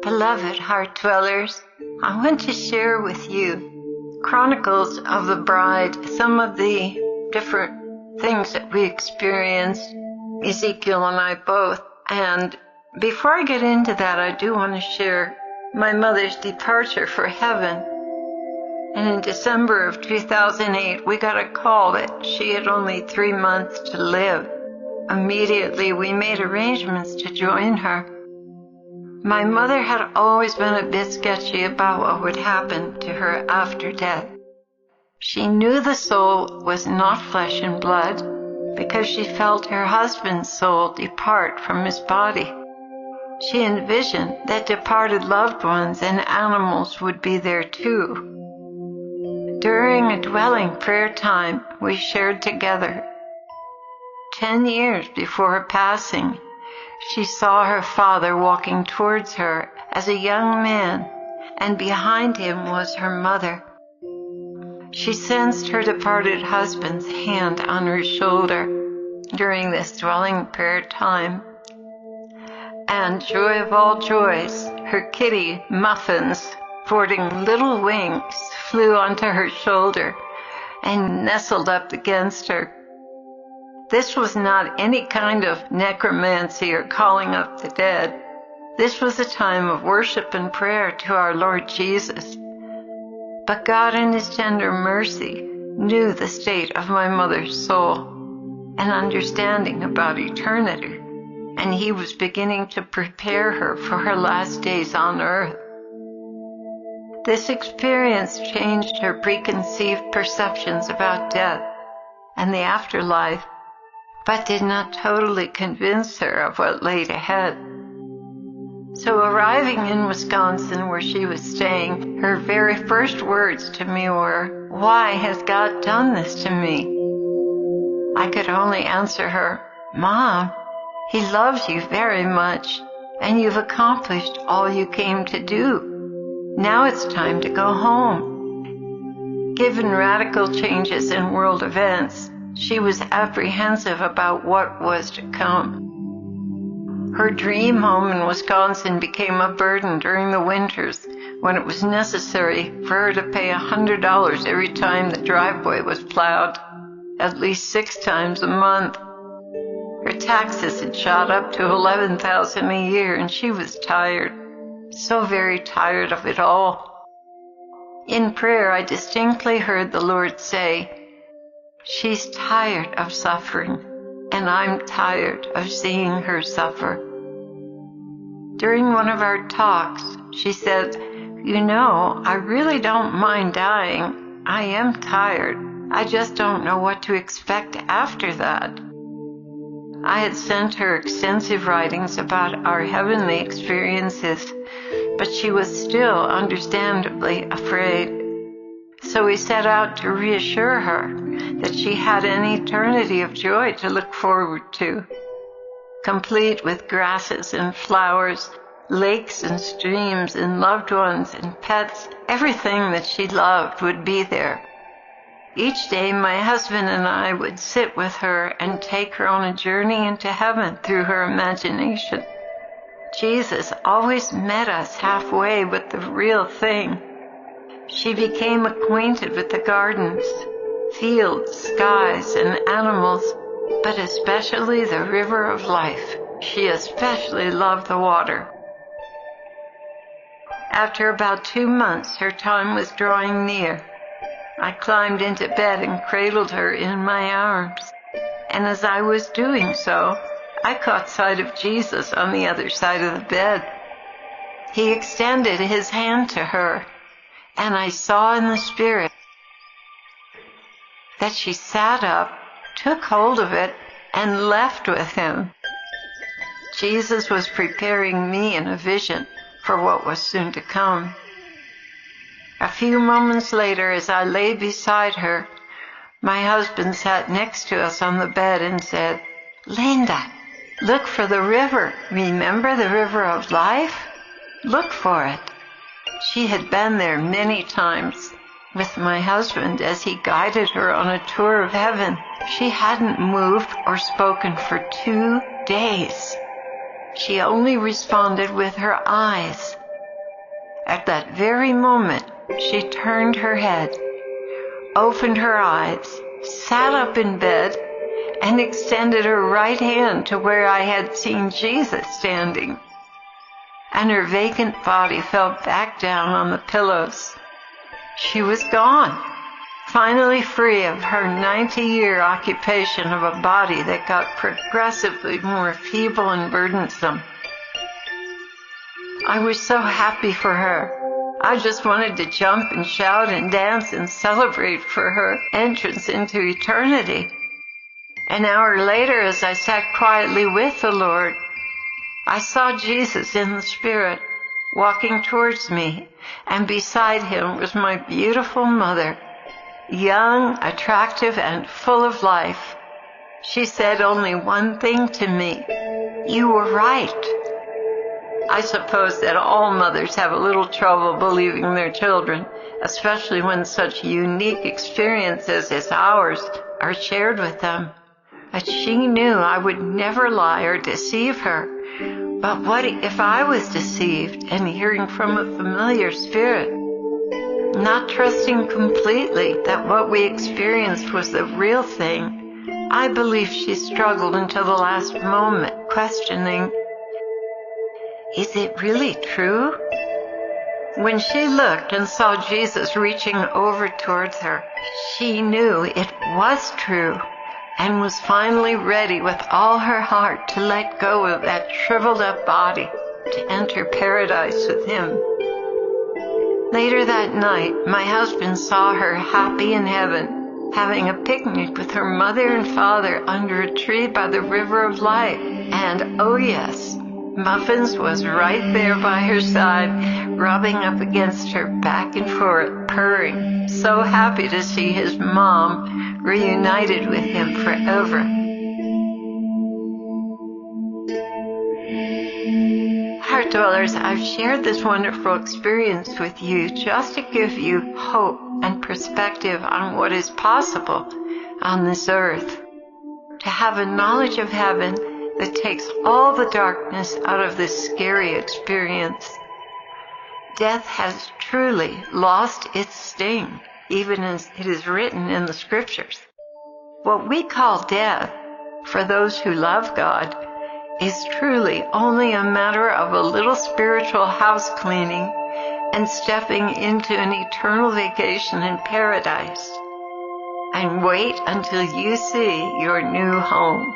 Beloved heart dwellers, I want to share with you Chronicles of the Bride, some of the different things that we experienced, Ezekiel and I both. And before I get into that, I do want to share my mother's departure for heaven. And in December of 2008, we got a call that she had only 3 months to live. Immediately, we made arrangements to join her. My mother had always been a bit sketchy about what would happen to her after death. She knew the soul was not flesh and blood because she felt her husband's soul depart from his body. She envisioned that departed loved ones and animals would be there too. During a dwelling prayer time we shared together, 10 years before her passing, she saw her father walking towards her as a young man, and behind him was her mother. She sensed her departed husband's hand on her shoulder during this dwelling prayer time. And joy of all joys, her kitty, Muffins, sporting little wings, flew onto her shoulder and nestled up against her. This was not any kind of necromancy or calling up the dead. This was a time of worship and prayer to our Lord Jesus. But God in His tender mercy knew the state of my mother's soul, an understanding about eternity, and He was beginning to prepare her for her last days on earth. This experience changed her preconceived perceptions about death and the afterlife, but did not totally convince her of what laid ahead. So arriving in Wisconsin, where she was staying, her very first words to me were, "Why has God done this to me?" I could only answer her, "Mom, He loves you very much, and you've accomplished all you came to do. Now it's time to go home." Given radical changes in world events, she was apprehensive about what was to come. Her dream home in Wisconsin became a burden during the winters when it was necessary for her to pay $100 every time the driveway was plowed, at least 6 times a month. Her taxes had shot up to $11,000 a year, and she was tired, so very tired of it all. In prayer, I distinctly heard the Lord say, "She's tired of suffering, and I'm tired of seeing her suffer." During one of our talks, she said, "You know, I really don't mind dying. I am tired. I just don't know what to expect after that." I had sent her extensive writings about our heavenly experiences, but she was still understandably afraid. So we set out to reassure her that she had an eternity of joy to look forward to, complete with grasses and flowers, lakes and streams and loved ones and pets. Everything that she loved would be there. Each day my husband and I would sit with her and take her on a journey into heaven through her imagination. Jesus always met us halfway with the real thing. She became acquainted with the gardens, fields, skies, and animals, but especially the river of life. She especially loved the water. After about 2 months, her time was drawing near. I climbed into bed and cradled her in my arms, and as I was doing so, I caught sight of Jesus on the other side of the bed. He extended His hand to her, and I saw in the Spirit that she sat up, took hold of it, and left with Him. Jesus was preparing me in a vision for what was soon to come. A few moments later, as I lay beside her, my husband sat next to us on the bed and said, "Linda, look for the river. Remember the river of life? Look for it." She had been there many times with my husband as he guided her on a tour of heaven. She hadn't moved or spoken for 2 days. She only responded with her eyes, At that very moment, she turned her head, opened her eyes, sat up in bed, and extended her right hand to where I had seen Jesus standing. And her vacant body fell back down on the pillows. She was gone, finally free of her 90-year occupation of a body that got progressively more feeble and burdensome. I was so happy for her. I just wanted to jump and shout and dance and celebrate for her entrance into eternity. An hour later, as I sat quietly with the Lord, I saw Jesus in the Spirit walking towards me, and beside him was my beautiful mother, young, attractive, and full of life. She said only one thing to me: "You were right." I suppose that all mothers have a little trouble believing their children, especially when such unique experiences as ours are shared with them. But she knew I would never lie or deceive her. But what if I was deceived and hearing from a familiar spirit? Not trusting completely that what we experienced was the real thing, I believe she struggled until the last moment, questioning, "Is it really true?" When she looked and saw Jesus reaching over towards her, she knew it was true and was finally ready with all her heart to let go of that shriveled up body to enter paradise with him. Later that night, my husband saw her happy in heaven, having a picnic with her mother and father under a tree by the river of life. And oh yes, Muffins was right there by her side, rubbing up against her back and forth, purring, so happy to see his mom reunited with him forever. Heart Dwellers, I've shared this wonderful experience with you just to give you hope and perspective on what is possible on this earth. To have a knowledge of heaven that takes all the darkness out of this scary experience. Death has truly lost its sting, even as it is written in the scriptures. What we call death, for those who love God, is truly only a matter of a little spiritual house cleaning and stepping into an eternal vacation in paradise. And wait until you see your new home.